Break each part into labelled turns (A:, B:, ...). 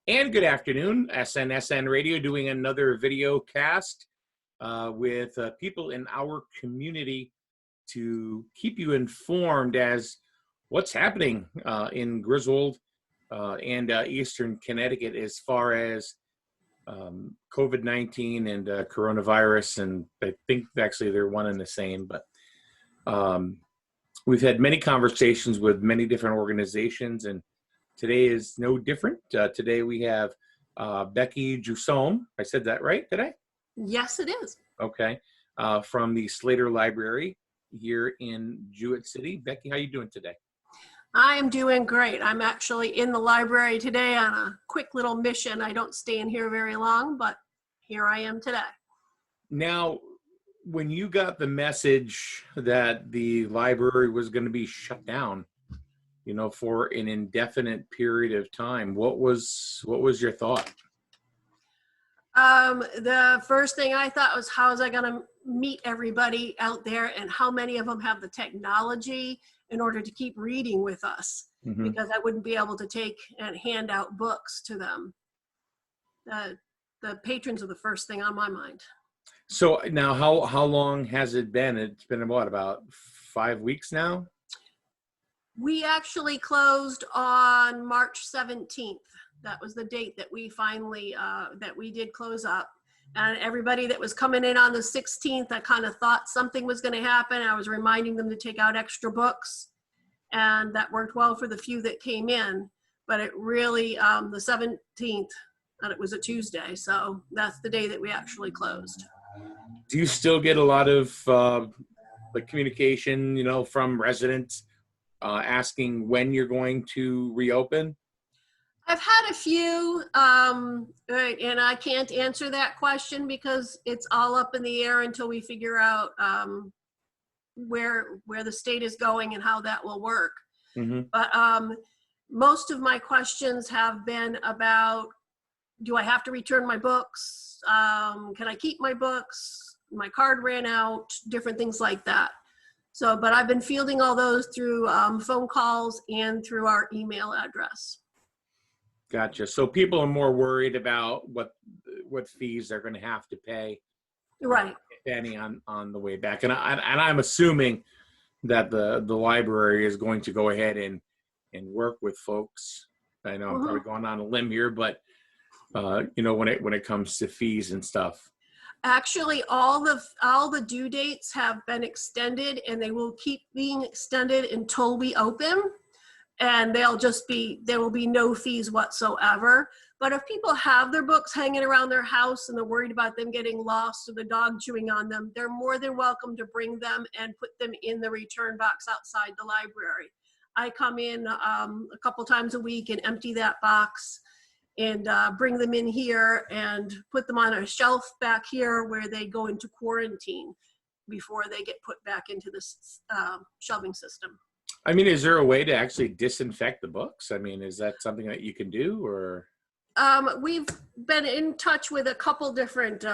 A: And good afternoon, SNSN Radio doing another video cast with people in our community to keep you informed as what's happening in Griswold and Eastern Connecticut as far as COVID-19 and coronavirus. And I think actually they're one and the same, but we've had many conversations with many different organizations, and today is no different. Today we have Becky Jewett. I said that right, did I?
B: Yes, it is.
A: Okay. From the Slater Library here in Jewett City. Becky, how you doing today?
B: I am doing great. I'm actually in the library today on a quick little mission. I don't stay in here very long, but here I am today.
A: Now, when you got the message that the library was going to be shut down, you know, for an indefinite period of time, what was your thought?
B: The first thing I thought was, how is I going to meet everybody out there, and how many of them have the technology in order to keep reading with us? Mm-hmm. Because I wouldn't be able to take and hand out books to them. The patrons are the first thing on my mind.
A: So now, how long has it been? It's been what, about 5 weeks now?
B: We actually closed on March 17th. That was the date that we finally, that we did close up. And everybody that was coming in on the 16th, I kind of thought something was going to happen. I was reminding them to take out extra books, and that worked well for the few that came in. But it really, the 17th, and it was a Tuesday, so that's the day that we actually closed.
A: Do you still get a lot of like communication, you know, from residents asking when you're going to reopen?
B: I've had a few, and I can't answer that question because it's all up in the air until we figure out where the state is going and how that will work. Mm-hmm. But most of my questions have been about, do I have to return my books? Can I keep my books? My card ran out, different things like that. So, but I've been fielding all those through phone calls and through our email address.
A: Gotcha. So people are more worried about what fees they're going to have to pay,
B: right?
A: If any, on the way back. And I'm assuming that the library is going to go ahead and work with folks. I know I'm probably going on a limb here, but you know, when it comes to fees and stuff.
B: Actually, all the due dates have been extended, and they will keep being extended until we open. And there will be no fees whatsoever. But if people have their books hanging around their house and they're worried about them getting lost or the dog chewing on them, they're more than welcome to bring them and put them in the return box outside the library. I come in a couple times a week and empty that box and bring them in here and put them on a shelf back here where they go into quarantine before they get put back into this shelving system.
A: I mean, is there a way to actually disinfect the books? I mean, is that something that you can do, or?
B: We've been in touch with a couple different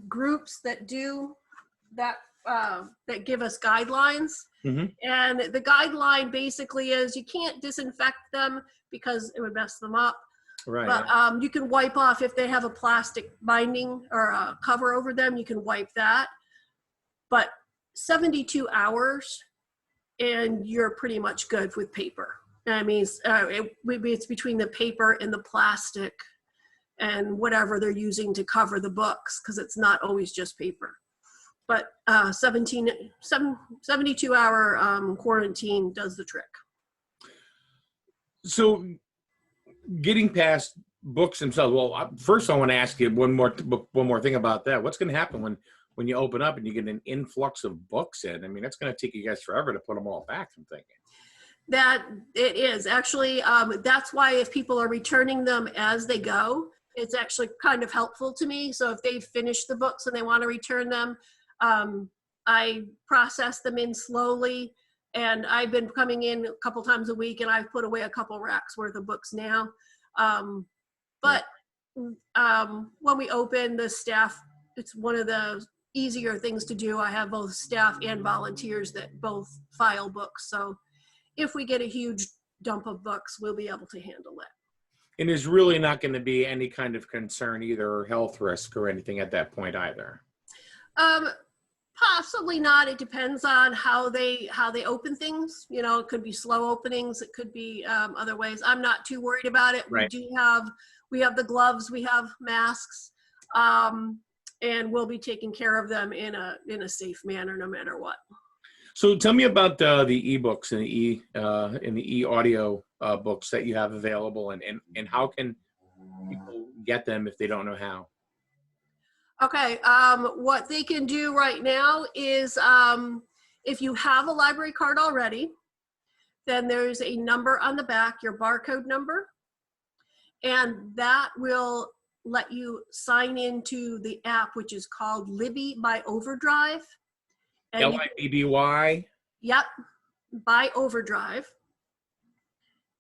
B: groups that do that, that give us guidelines. Mm-hmm. And the guideline basically is you can't disinfect them because it would mess them up. Right. But you can wipe off if they have a plastic binding or a cover over them, you can wipe that. But 72 hours and you're pretty much good with paper. I mean, it's between the paper and the plastic and whatever they're using to cover the books, because it's not always just paper. But 72-hour quarantine does the trick.
A: So getting past books themselves, well, first I want to ask you one more thing about that. What's going to happen when you open up and you get an influx of books in? I mean, that's going to take you guys forever to put them all back, I'm thinking.
B: That it is. Actually, that's why if people are returning them as they go, it's actually kind of helpful to me. So if they finish the books and they want to return them, I process them in slowly. And I've been coming in a couple times a week, and I've put away a couple racks worth of books now. But when we open, the staff, it's one of the easier things to do. I have both staff and volunteers that both file books. So if we get a huge dump of books, we'll be able to handle it.
A: And there's really not going to be any kind of concern either, or health risk or anything at that point either.
B: Possibly not. It depends on how they open things. You know, it could be slow openings. It could be other ways. I'm not too worried about it.
A: Right.
B: We have the gloves. We have masks, and we'll be taking care of them in a safe manner, no matter what.
A: So tell me about the ebooks and the e-audio books that you have available, and how can people get them if they don't know how?
B: Okay, what they can do right now is if you have a library card already, then there's a number on the back, your barcode number, and that will let you sign into the app, which is called Libby by Overdrive.
A: Libby?
B: Yep, by Overdrive.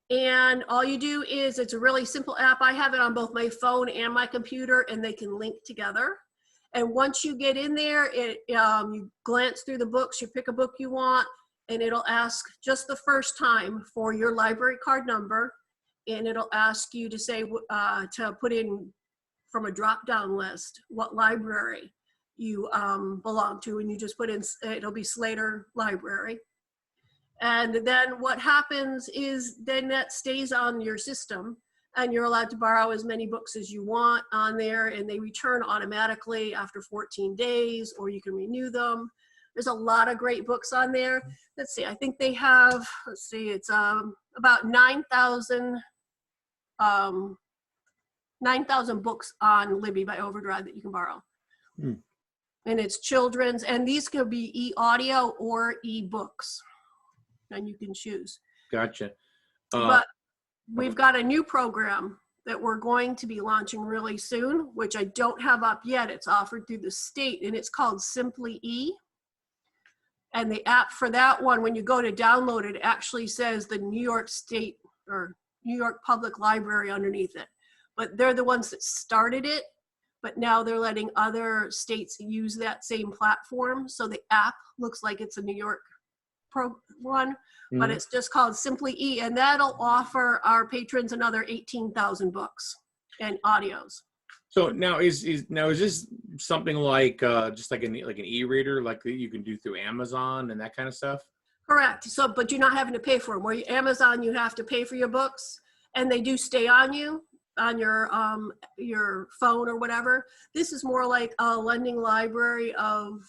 B: And all you do is, it's a really simple app. I have it on both my phone and my computer, and they can link together. And once you get in there, you glance through the books, you pick a book you want, and it'll ask just the first time for your library card number, and it'll ask you to say, to put in from a drop-down list what library you belong to, and you just put in, it'll be Slater Library. And then what happens is then that stays on your system, and you're allowed to borrow as many books as you want on there, and they return automatically after 14 days, or you can renew them. There's a lot of great books on there. Let's see, I think they have, it's about 9,000 books on Libby by Overdrive that you can borrow. And it's children's, and these could be e-audio or e-books, and you can choose.
A: Gotcha.
B: But we've got a new program that we're going to be launching really soon, which I don't have up yet. It's offered through the state, and it's called Simply E. And the app for that one, when you go to download it, actually says the New York State or New York Public Library underneath it. But they're the ones that started it, but now they're letting other states use that same platform. So the app looks like it's a New York one, but it's just called Simply E, and that'll offer our patrons another 18,000 books and audios.
A: So now is this something like just like an e-reader, like that you can do through Amazon and that kind of stuff?
B: Correct. So, but you're not having to pay for them. Where Amazon, you have to pay for your books, and they do stay on you on your phone or whatever. This is more like a lending library of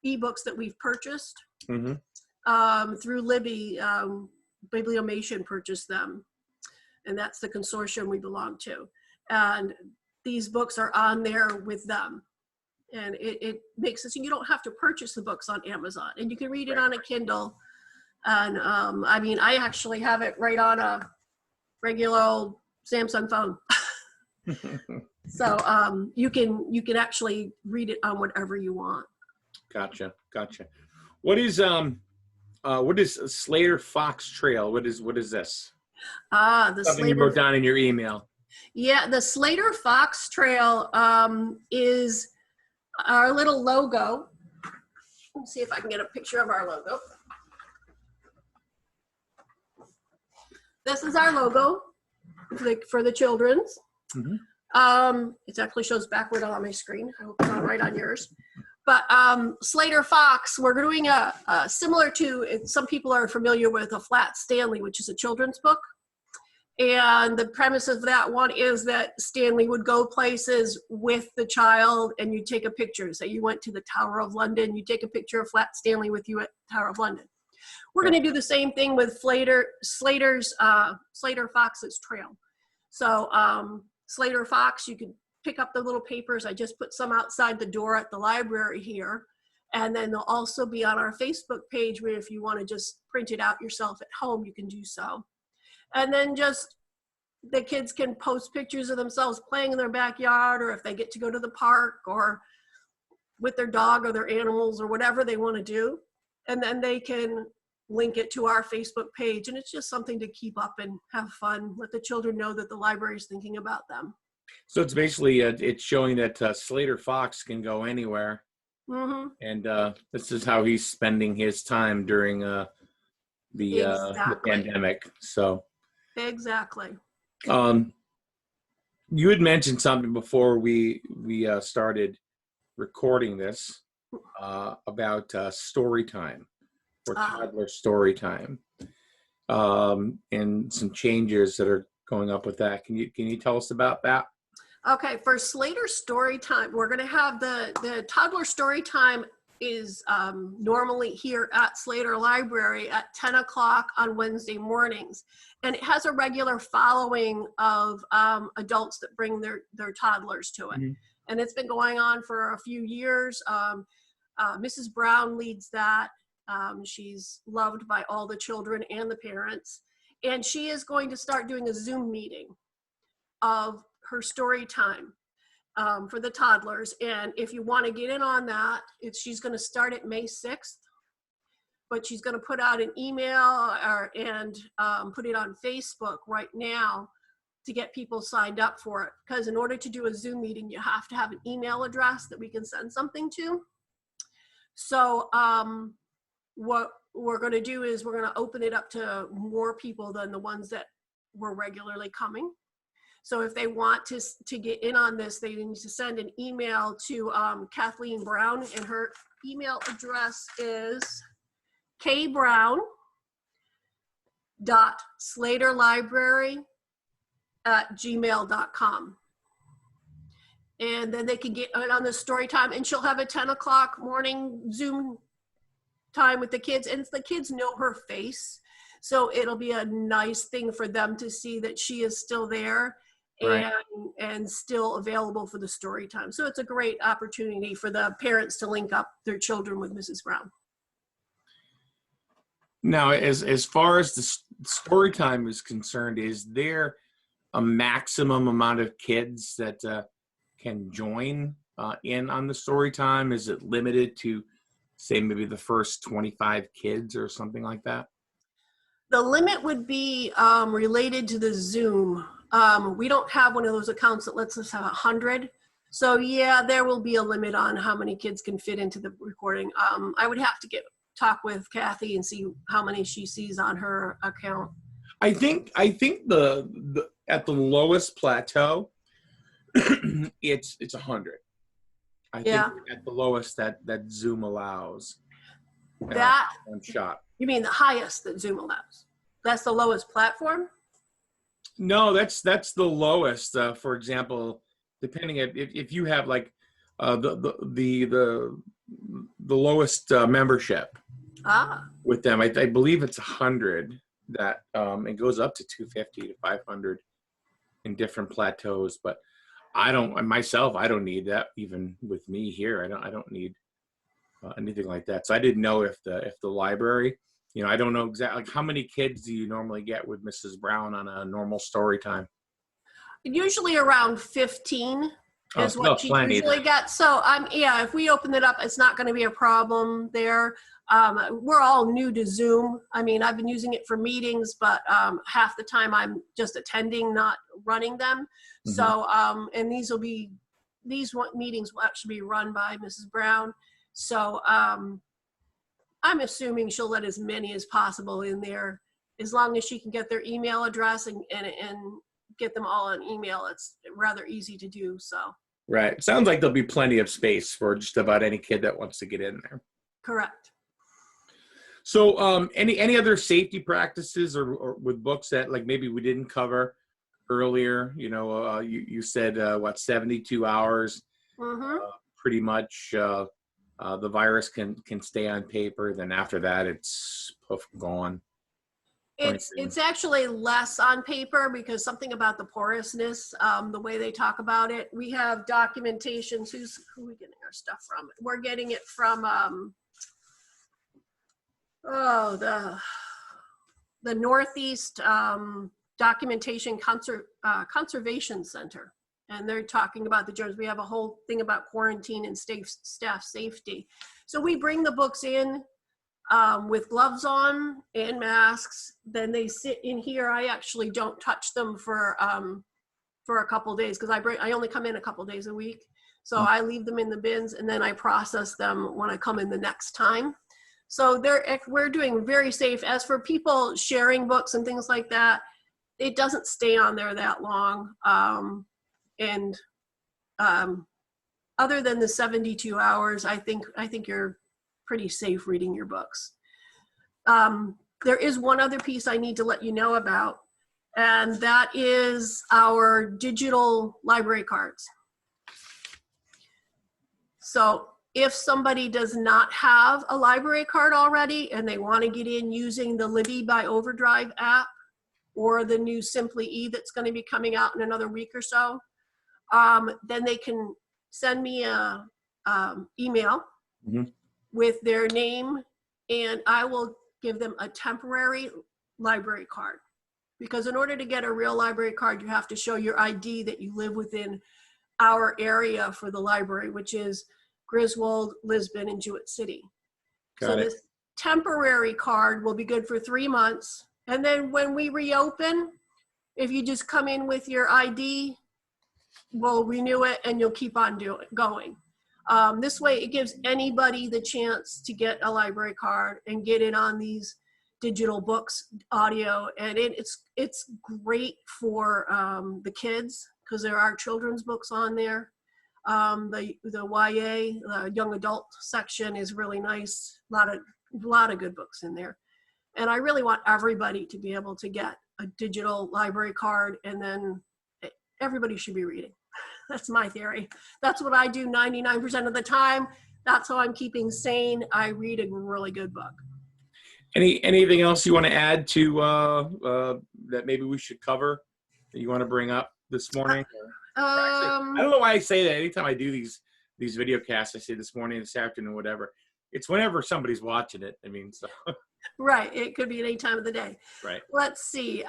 B: ebooks that we've purchased. Through Libby. Bibliomation purchased them, and that's the consortium we belong to. And these books are on there with them, and it makes it so you don't have to purchase the books on Amazon, and you can read it on a Kindle. And I mean, I actually have it right on a regular old Samsung phone. So you can actually read it on whatever you want.
A: Gotcha. What is Slater Fox Trail? What is this?
B: The
A: Something you wrote down in your email.
B: Yeah, the Slater Fox Trail is our little logo. Let's see if I can get a picture of our logo. This is our logo for the children's. It actually shows backward on my screen. I hope it's on right on yours. But Slater Fox, we're doing a similar to, some people are familiar with a Flat Stanley, which is a children's book. And the premise of that one is that Stanley would go places with the child, and you take a picture. Say you went to the Tower of London, you take a picture of Flat Stanley with you at Tower of London. We're going to do the same thing with Slater Fox's Trail. So Slater Fox, you can pick up the little papers. I just put some outside the door at the library here. And then they'll also be on our Facebook page, where if you want to just print it out yourself at home, you can do so. And then just the kids can post pictures of themselves playing in their backyard, or if they get to go to the park or with their dog or their animals or whatever they want to do. And then they can link it to our Facebook page. And it's just something to keep up and have fun, let the children know that the library is thinking about them.
A: So it's basically, it's showing that Slater Fox can go anywhere. And this is how he's spending his time during the pandemic. So
B: exactly.
A: you had mentioned something before we started recording this about story time, or toddler story time, and some changes that are going up with that. Can you tell us about that?
B: Okay, for Slater story time, we're going to have the toddler story time is normally here at Slater Library at 10 o'clock on Wednesday mornings. And it has a regular following of adults that bring their toddlers to it. Mm-hmm. And it's been going on for a few years. Mrs. Brown leads that. She's loved by all the children and the parents. And she is going to start doing a Zoom meeting of her story time for the toddlers. And if you want to get in on that, she's going to start at May 6th, but she's going to put out an email and put it on Facebook right now to get people signed up for it. Because in order to do a Zoom meeting, you have to have an email address that we can send something to. So what we're going to do is we're going to open it up to more people than the ones that were regularly coming. So if they want to get in on this, they need to send an email to Kathleen Brown, and her email address is kbrown.slaterlibrary@gmail.com. And then they can get on the story time, and she'll have a 10 o'clock morning Zoom time with the kids, and the kids know her face. So it'll be a nice thing for them to see that she is still there. Right. And still available for the story time. So it's a great opportunity for the parents to link up their children with Mrs. Brown.
A: Now, as far as the story time is concerned, is there a maximum amount of kids that can join in on the story time? Is it limited to, say, maybe the first 25 kids or something like that?
B: The limit would be related to the Zoom. We don't have one of those accounts that lets us have 100. So yeah, there will be a limit on how many kids can fit into the recording. I would have to talk with Kathy and see how many she sees on her account.
A: I think the at the lowest plateau, it's 100. I think at the lowest that Zoom allows.
B: That
A: one shot.
B: You mean the highest that Zoom allows? That's the lowest platform?
A: No, that's the lowest. For example, depending if you have like the lowest membership with them, I believe it's 100. That it goes up to 250 to 500 in different plateaus. But I don't need that. Even with me here, I don't need anything like that. So I didn't know if the library. I don't know exactly, like, how many kids do you normally get with Mrs. Brown on a normal story time?
B: Usually around 15 is what she usually gets. So if we open it up, it's not going to be a problem there. We're all new to Zoom. I mean, I've been using it for meetings, but half the time I'm just attending, not running them. Mm-hmm. So, and these meetings will actually be run by Mrs. Brown. So, I'm assuming she'll let as many as possible in there, as long as she can get their email address and get them all on email. It's rather easy to do. So
A: right, sounds like there'll be plenty of space for just about any kid that wants to get in there.
B: Correct.
A: So any other safety practices or with books that like maybe we didn't cover earlier? You said 72 hours. Mm-hmm. Pretty much. The virus can stay on paper. Then after that, it's poof, gone.
B: It's actually less on paper because something about the porousness, the way they talk about it. We have documentations. Who are we getting our stuff from? We're getting it from the Northeast Documentation Conservation Center. And they're talking about the germs. We have a whole thing about quarantine and staff safety. So we bring the books in with gloves on and masks. Then they sit in here. I actually don't touch them for a couple days because I only come in a couple days a week. So I leave them in the bins and then I process them when I come in the next time. So we're doing very safe. As for people sharing books and things like that, it doesn't stay on there that long. And other than the 72 hours, I think you're pretty safe reading your books. There is one other piece I need to let you know about, and that is our digital library cards. So if somebody does not have a library card already and they want to get in using the Libby by Overdrive app or the new Simply E that's going to be coming out in another week or so, then they can send me a email with their name, and I will give them a temporary library card. Because in order to get a real library card, you have to show your ID that you live within our area for the library, which is Griswold, Lisbon, and Jewett City. So this temporary card will be good for 3 months. And then when we reopen, if you just come in with your ID, we'll renew it and you'll keep on going. This way it gives anybody the chance to get a library card and get in on these digital books, audio, and it's great for the kids because there are children's books on there. The YA, the young adult section is really nice. A lot of good books in there. And I really want everybody to be able to get a digital library card, and then everybody should be reading. That's my theory. That's what I do 99% of the time. That's how I'm keeping sane. I read a really good book.
A: Anything else you want to add to that maybe we should cover that you want to bring up this morning? I don't know why I say that. Anytime I do these video casts, I say this morning, this afternoon, whatever. It's whenever somebody's watching it. I mean, so.
B: Right. It could be at any time of the day.
A: Right.
B: Let's see.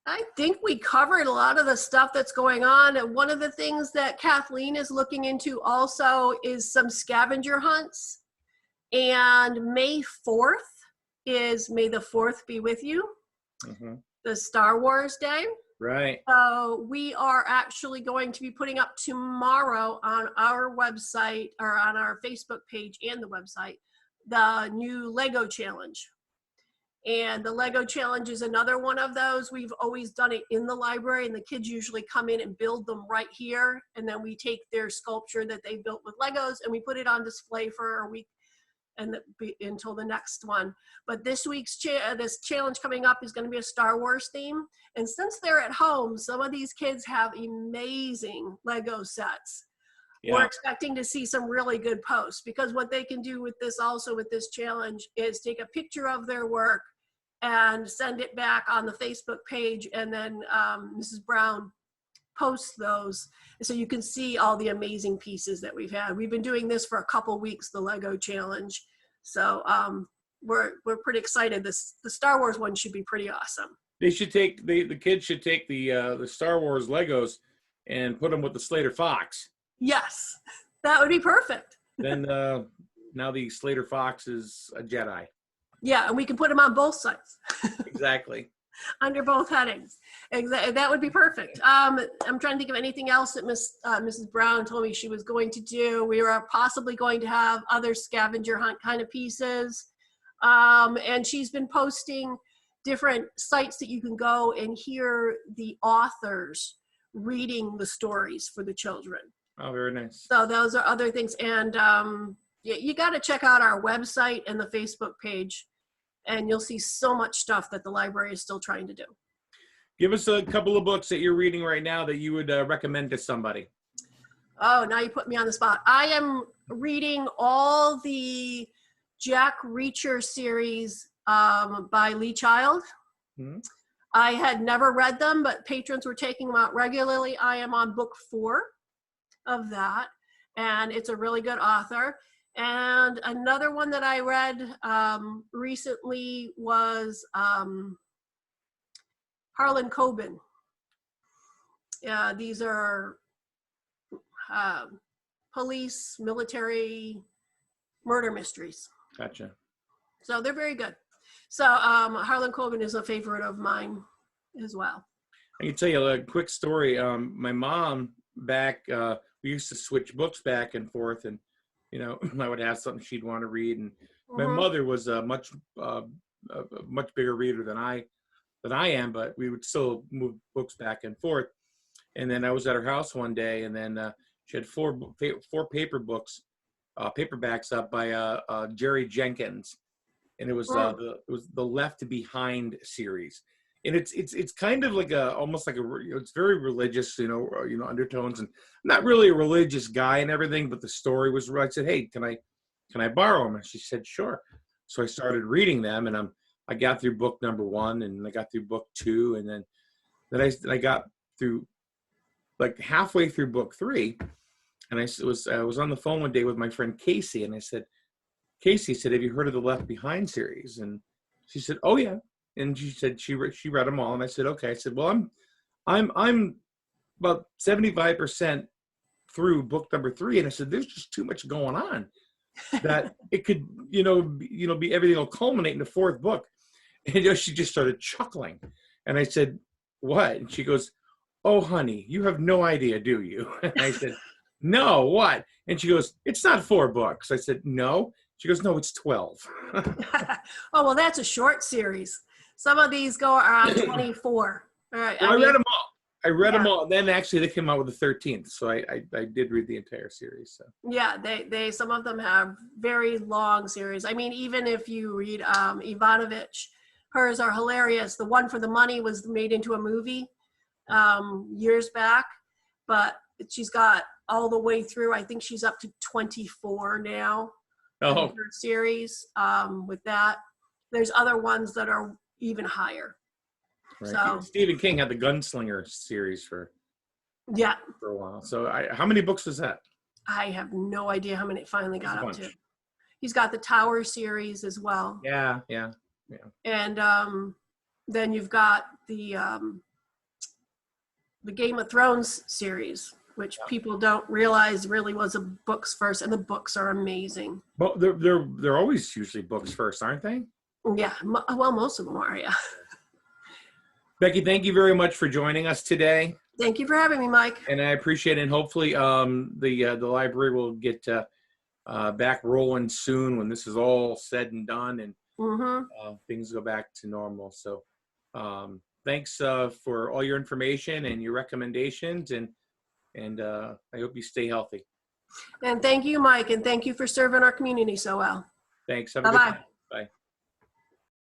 B: I think we covered a lot of the stuff that's going on. And one of the things that Kathleen is looking into also is some scavenger hunts. And May 4th is May the 4th be with you, the Star Wars Day.
A: Right.
B: So we are actually going to be putting up tomorrow on our website, or on our Facebook page and the website, the new Lego challenge. And the Lego challenge is another one of those. We've always done it in the library, and the kids usually come in and build them right here. And then we take their sculpture that they built with Legos and we put it on display for a week and until the next one. But this week's this challenge coming up is going to be a Star Wars theme. And since they're at home, some of these kids have amazing Lego sets. Yeah. We're expecting to see some really good posts, because what they can do with this, also with this challenge, is take a picture of their work and send it back on the Facebook page, and then Mrs. Brown posts those so you can see all the amazing pieces that we've had. We've been doing this for a couple weeks, the Lego challenge. So we're pretty excited. The Star Wars one should be pretty awesome.
A: They should take the kids should take the Star Wars Legos and put them with the Slater Fox.
B: Yes, that would be perfect.
A: Then now the Slater Fox is a Jedi.
B: Yeah, and we can put them on both sides.
A: Exactly.
B: Under both headings. That would be perfect. I'm trying to think of anything else that Mrs. Brown told me she was going to do. We were possibly going to have other scavenger hunt kind of pieces. And she's been posting different sites that you can go and hear the authors reading the stories for the children.
A: Oh, very nice.
B: So those are other things. And you got to check out our website and the Facebook page, and you'll see so much stuff that the library is still trying to do.
A: Give us a couple of books that you're reading right now that you would recommend to somebody.
B: Oh, now you put me on the spot. I am reading all the Jack Reacher series by Lee Child. Mm-hmm. I had never read them, but patrons were taking them out regularly. I am on book 4 of that, and it's a really good author. And another one that I read recently was Harlan Coben. These are police, military murder mysteries.
A: Gotcha.
B: So they're very good. So Harlan Coben is a favorite of mine as well.
A: I can tell you a quick story. My mom we used to switch books back and forth, and I would have something she'd want to read, and my mother was a much bigger reader than I than I am, but we would still move books back and forth. And then I was at her house one day, and then she had four paperbacks up by Jerry Jenkins, and it was the Left Behind series, and it's kind of like almost like it's very religious, undertones, and I'm not really a religious guy and everything, but the story was right. I said, hey, can I borrow them? And she said, sure. So I started reading them, and I got through book number 1, and I got through book 2, and then I got through like halfway through book 3, and I was on the phone one day with my friend Casey, and I said, Casey said, have you heard of the Left Behind series? And she said, oh yeah. And she said she read them all, and I said, okay. I said, well, I'm about 75% through book number 3, and I said, there's just too much going on that it could be everything will culminate in the 4th book. And she just started chuckling, and I said, what? And she goes, oh honey, you have no idea, do you? And I said, no, what? And she goes, it's not 4 books. I said, no. She goes, no, it's 12.
B: Oh, well, that's a short series. Some of these go around 24. All right.
A: Well, I read them all. I read them all. And then actually they came out with the 13th. So I did read the entire series. So.
B: Yeah, they some of them have very long series. I mean, even if you read Ivanovich, hers are hilarious. The One for the Money was made into a movie years back, but she's got all the way through. I think she's up to 24 now.
A: Oh.
B: Her series with that. There's other ones that are even higher.
A: Right.
B: So
A: Stephen King had the Gunslinger series for a while. So how many books was that?
B: I have no idea how many it finally got up to. He's got the Tower series as well.
A: Yeah.
B: And then you've got the Game of Thrones series, which people don't realize really was a books first, and the books are amazing.
A: Well, they're always usually books first, aren't they?
B: Yeah, well, most of them are, yeah.
A: Becky, thank you very much for joining us today.
B: Thank you for having me, Mike.
A: And I appreciate it. And hopefully the library will get back rolling soon when this is all said and done, and things go back to normal. So thanks for all your information and your recommendations, and I hope you stay healthy.
B: And thank you, Mike, and thank you for serving our community so well.
A: Thanks. Have a good night.